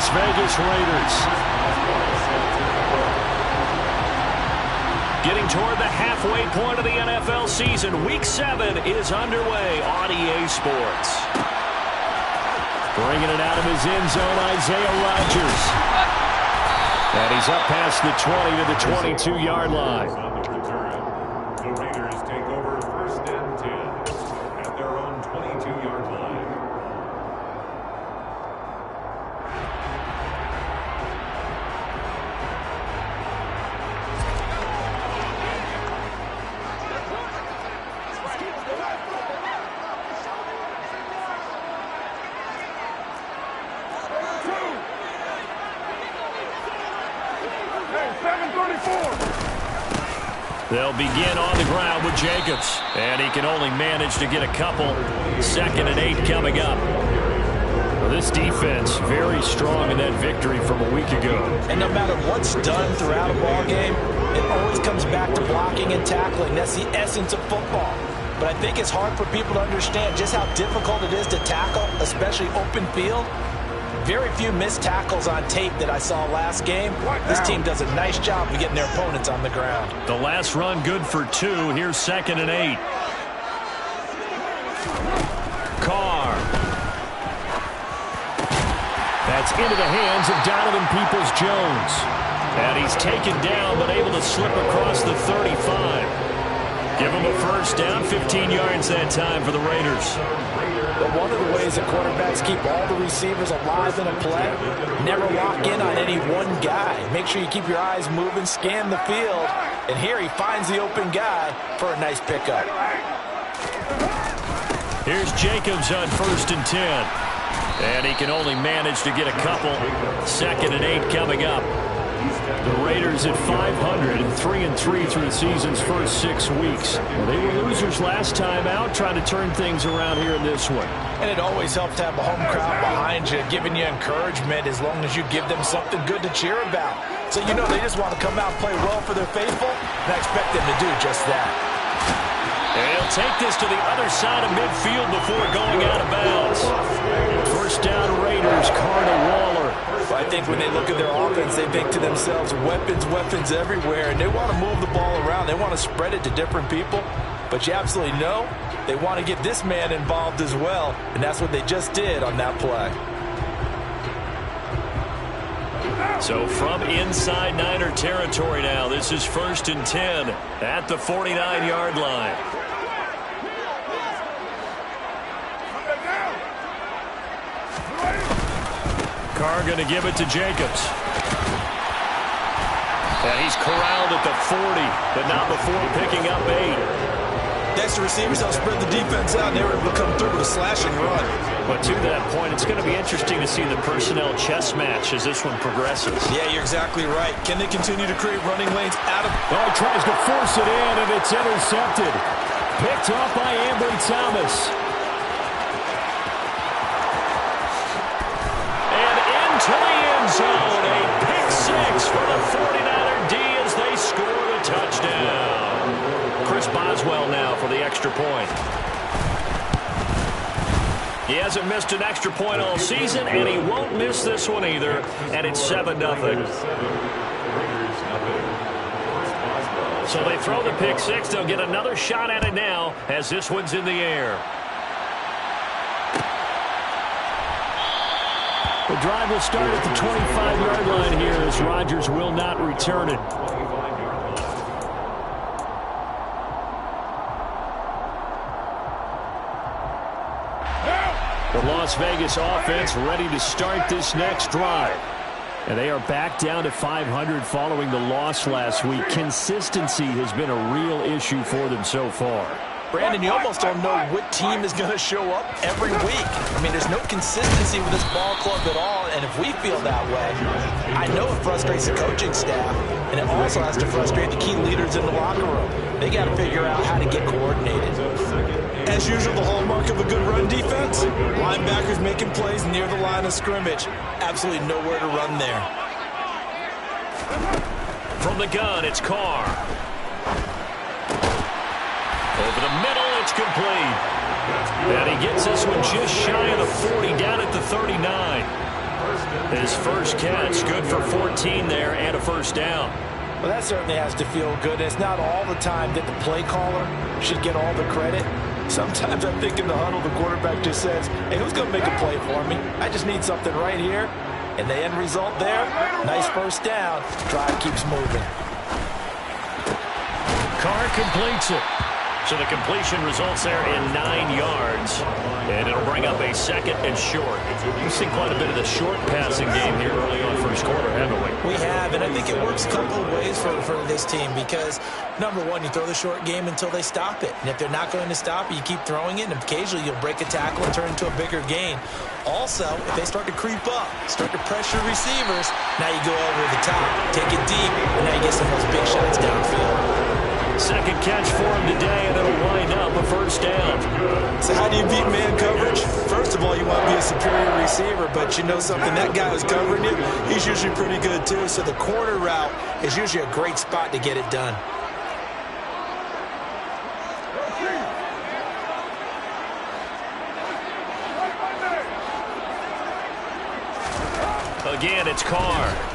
Las Vegas Raiders. Getting toward the halfway point of the NFL season. Week 7 is underway on EA Sports. Bringing it out of his end zone, Isaiah Rodgers. And he's up past the 20 to the 22-yard line. The Raiders take over 1st and 10 at their own 22-yard line. They'll begin on the ground with Jacobs. And he can only manage to get a couple. 2nd and 8 coming up. Well, this defense very strong in that victory from a week ago. And no matter what's done throughout a ball game, it always comes back to blocking and tackling. That's the essence of football. But I think it's hard for people to understand just how difficult it is to tackle, especially open field. Very few missed tackles on tape that I saw last game. This team does a nice job of getting their opponents on the ground. The last run good for 2. Here's 2nd and 8. Carr. That's into the hands of Donovan Peoples-Jones. And he's taken down but able to slip across the 35. Give him a first down, 15 yards that time for the Raiders. But one of the ways that quarterbacks keep all the receivers alive in a play, never lock in on any one guy. Make sure you keep your eyes moving, scan the field, and here he finds the open guy for a nice pickup. Here's Jacobs on 1st and 10. And he can only manage to get a couple. 2nd and 8 coming up. The Raiders at 500 and 3-3 through the season's first 6 weeks. Well, they were losers last time out, trying to turn things around here in this one. And it always helps to have a home crowd behind you, giving you encouragement as long as you give them something good to cheer about. So you know they just want to come out and play well for their faithful, and I expect them to do just that. And he'll take this to the other side of midfield before going out of bounds. First down Raiders, Carr to Waller. I think when they look at their offense, they think to themselves, weapons, weapons everywhere, and they want to move the ball around. They want to spread it to different people, but you absolutely know they want to get this man involved as well, and that's what they just did on that play. So from inside Niner territory now, this is 1st and 10 at the 49-yard line. Carr going to give it to Jacobs. And he's corralled at the 40, but not before picking up 8. Next to receivers, they'll spread the defense out, and they were able to come through with a slashing run. But to that point, it's going to be interesting to see the personnel chess match as this one progresses. Yeah, you're exactly right. Can they continue to create running lanes out of... Oh, he tries to force it in, and it's intercepted. Picked off by Ambry Thomas. To the end zone, a pick 6 for the 49er D as they score the touchdown. Chris Boswell now for the extra point. He hasn't missed an extra point all season, and he won't miss this one either, and it's 7-0. So they throw the pick 6. They'll get another shot at it now as this one's in the air. The drive will start at the 25-yard line here as Rodgers will not return it. The Las Vegas offense ready to start this next drive. And they are back down to 500 following the loss last week. Consistency has been a real issue for them so far. Brandon, you almost don't know what team is going to show up every week. I mean, there's no consistency with this ball club at all, and if we feel that way, I know it frustrates the coaching staff, and it also has to frustrate the key leaders in the locker room. They got to figure out how to get coordinated. As usual, the hallmark of a good run defense, linebackers making plays near the line of scrimmage. Absolutely nowhere to run there. From the gun, it's Carr. Over the middle, it's complete. And he gets this one just shy of the 40, down at the 39. His first catch, good for 14 there and a first down. Well, that certainly has to feel good. It's not all the time that the play caller should get all the credit. Sometimes I think in the huddle, the quarterback just says, hey, who's going to make a play for me? I just need something right here. And the end result there, nice first down. Drive keeps moving. Carr completes it. So the completion results there in 9 yards. And it'll bring up a second and short. We've seen quite a bit of the short passing game here early on first quarter, haven't we? We have, and I think it works a couple of ways for this team because, number one, you throw the short game until they stop it. And if they're not going to stop it, you keep throwing it, and occasionally you'll break a tackle and turn into a bigger gain. Also, if they start to creep up, start to pressure receivers, now you go over the top, take it deep, and now you get some of those big shots downfield. Second catch for him today, and it'll wind up a first down. So how do you beat man coverage? First of all, you want to be a superior receiver, but you know something, that guy who's covering you, he's usually pretty good too. So the corner route is usually a great spot to get it done. Again, it's Carr.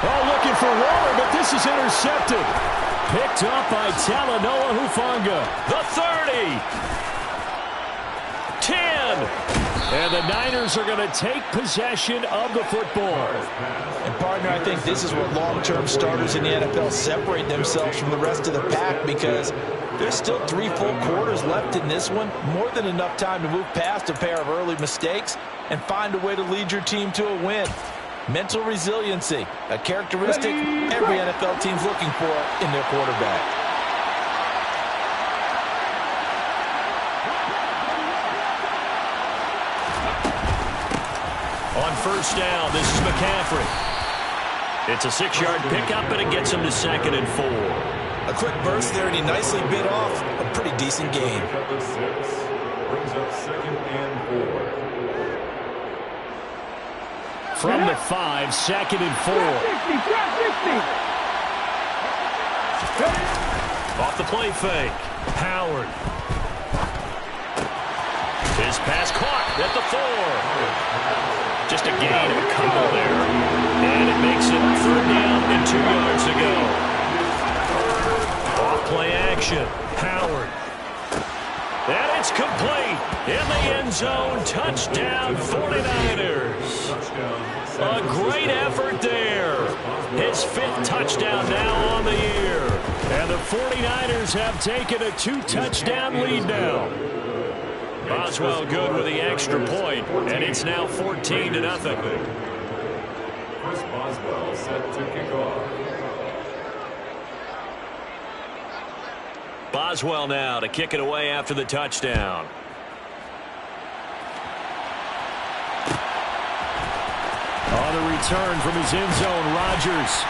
Oh, looking for Waller, but this is intercepted. Picked up by Talanoa Hufanga. The 30. 10. And the Niners are going to take possession of the football. And, partner, I think this is where long-term starters in the NFL separate themselves from the rest of the pack because there's still 3 full quarters left in this one. More than enough time to move past a pair of early mistakes and find a way to lead your team to a win. Mental resiliency, a characteristic every NFL team's looking for in their quarterback. On first down, this is McCaffrey. It's a 6-yard pickup, and it gets him to 2nd and 4. A quick burst there, and he nicely bit off a pretty decent gain. Brings up 2nd and 4. From the 5, 2nd and 4. Off the play fake. Howard. His pass caught at the 4. Just a gain of a couple there. And it makes it 3rd down and 2 yards to go. Off play action. Howard. And it's complete. In the end zone. Touchdown 49ers. A great effort there. His 5th touchdown now on the year. And the 49ers have taken a 2-touchdown lead now. Boswell good with the extra point, and it's now 14-0. Chris Boswell set to kick off. Boswell now to kick it away after the touchdown. On the return from his end zone, Rodgers.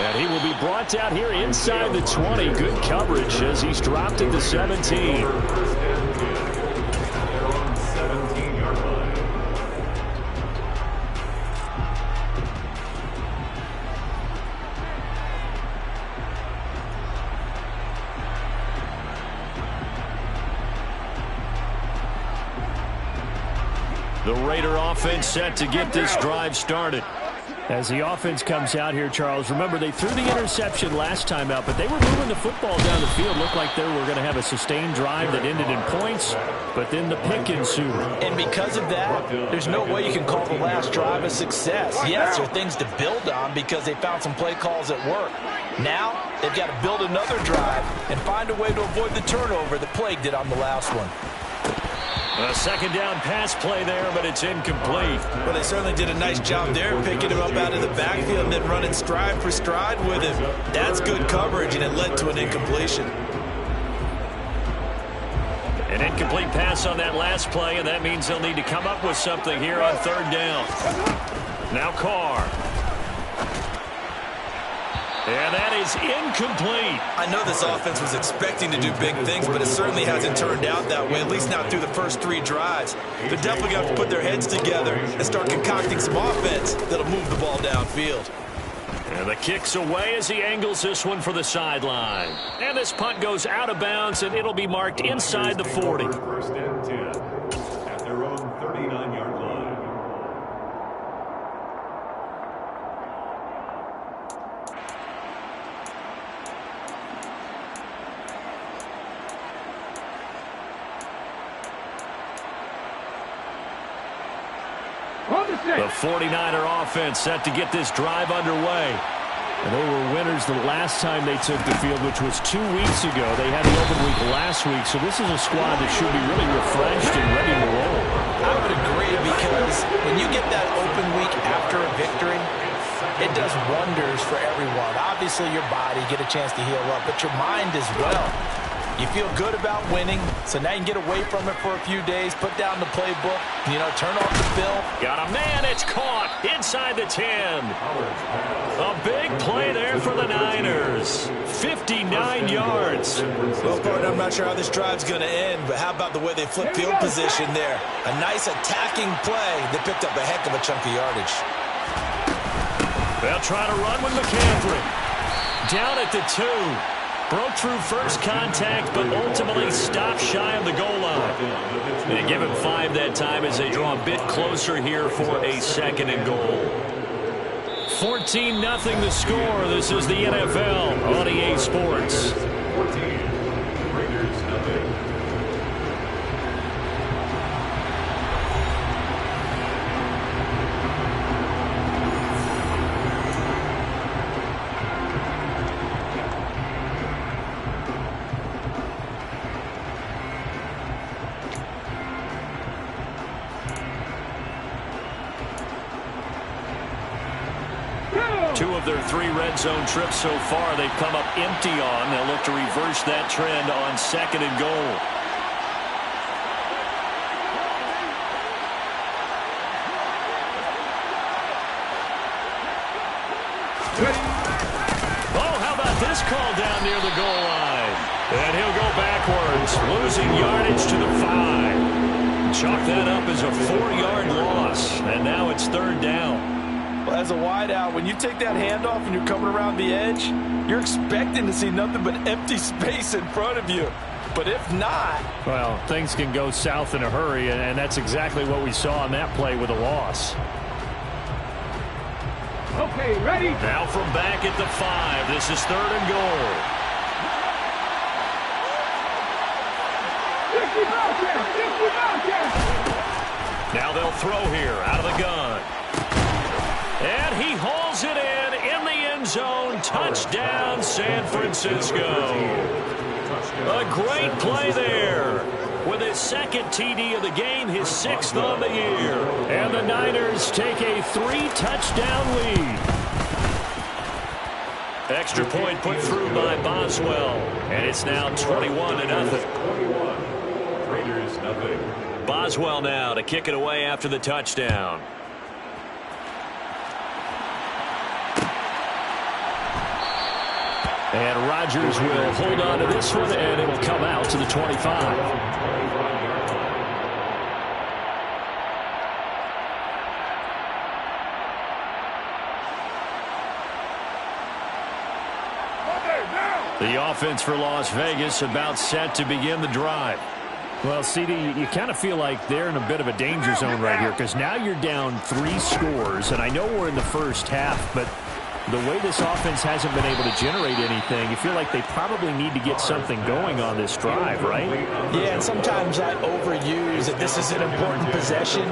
And he will be brought down here inside the 20. Good coverage as he's dropped at the 17. The Raider offense set to get this drive started. As the offense comes out here, Charles, remember they threw the interception last time out, but they were moving the football down the field. Looked like they were going to have a sustained drive that ended in points, but then the pick ensued. And because of that, there's no way you can call the last drive a success. Yes, there are things to build on because they found some play calls that work. Now, they've got to build another drive and find a way to avoid the turnover that plagued it on the last one. A 2nd down pass play there, but it's incomplete. Well, they certainly did a nice job there, picking him up out of the backfield and then running stride for stride with him. That's good coverage, and it led to an incompletion. An incomplete pass on that last play, and that means they'll need to come up with something here on 3rd down. Now Carr. And that is incomplete. I know this offense was expecting to do big things, but it certainly hasn't turned out that way, at least not through the first 3 drives. They're definitely going to have to put their heads together and start concocting some offense that'll move the ball downfield. And the kick's away as he angles this one for the sideline. And this punt goes out of bounds, and it'll be marked inside the 40. 1st and 10 at their own 39-yard line. The 49er offense set to get this drive underway. And they were winners the last time they took the field, which was 2 weeks ago. They had the open week last week, so this is a squad that should be really refreshed and ready to roll. I would agree, because when you get that open week after a victory, it does wonders for everyone. Obviously, your body, get a chance to heal up, but your mind as well. You feel good about winning, so now you can get away from it for a few days, put down the playbook, turn off the film. Got a man, it's caught inside the 10. A big play there for the Niners. 59 yards. Well, partner, I'm not sure how this drive's going to end, but how about the way they flip field position there? A nice attacking play that picked up a heck of a chunk of yardage. They'll try to run with McCaffrey. Down at the 2. Broke through first contact, but ultimately stopped shy of the goal line. They give him 5 that time as they draw a bit closer here for a 2nd and goal. 14-0 the score. This is the NFL on EA Sports. 14, Raiders nothing. Two of their 3 red zone trips so far, they've come up empty on. They'll look to reverse that trend on 2nd and goal. Oh, how about this call down near the goal line? And he'll go backwards, losing yardage to the 5. Chalk that up as a 4-yard loss, and now it's 3rd down. As a wideout, when you take that handoff and you're coming around the edge, you're expecting to see nothing but empty space in front of you. But if not... Well, things can go south in a hurry, and that's exactly what we saw on that play with a loss. Okay, ready? Now from back at the 5, this is 3rd and goal. Now they'll throw here out of the gun. And he hauls it in the end zone. Touchdown, San Francisco. A great play there. With his 2nd TD of the game, his 6th on the year. And the Niners take a 3-touchdown lead. Extra point put through by Boswell. And it's now 21-0. 21, Raiders nothing. Boswell now to kick it away after the touchdown. And Rodgers will hold on to this one, and it'll come out to the 25. The offense for Las Vegas about set to begin the drive. Well, CD, you kind of feel like they're in a bit of a danger zone right here, because now you're down 3 scores, and I know we're in the first half, but the way this offense hasn't been able to generate anything, you feel like they probably need to get something going on this drive, right? Yeah, and sometimes I overuse that this is an important possession.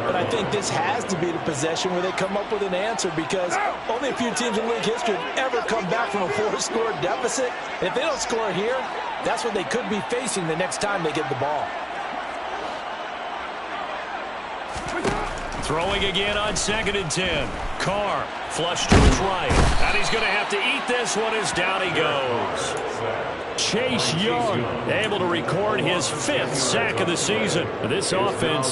But I think this has to be the possession where they come up with an answer, because only a few teams in league history have ever come back from a 4-score deficit. And if they don't score here, that's what they could be facing the next time they get the ball. Throwing again on 2nd and 10. Carr flush to his right. And he's going to have to eat this one as down he goes. Chase Young able to record his 5th sack of the season. This offense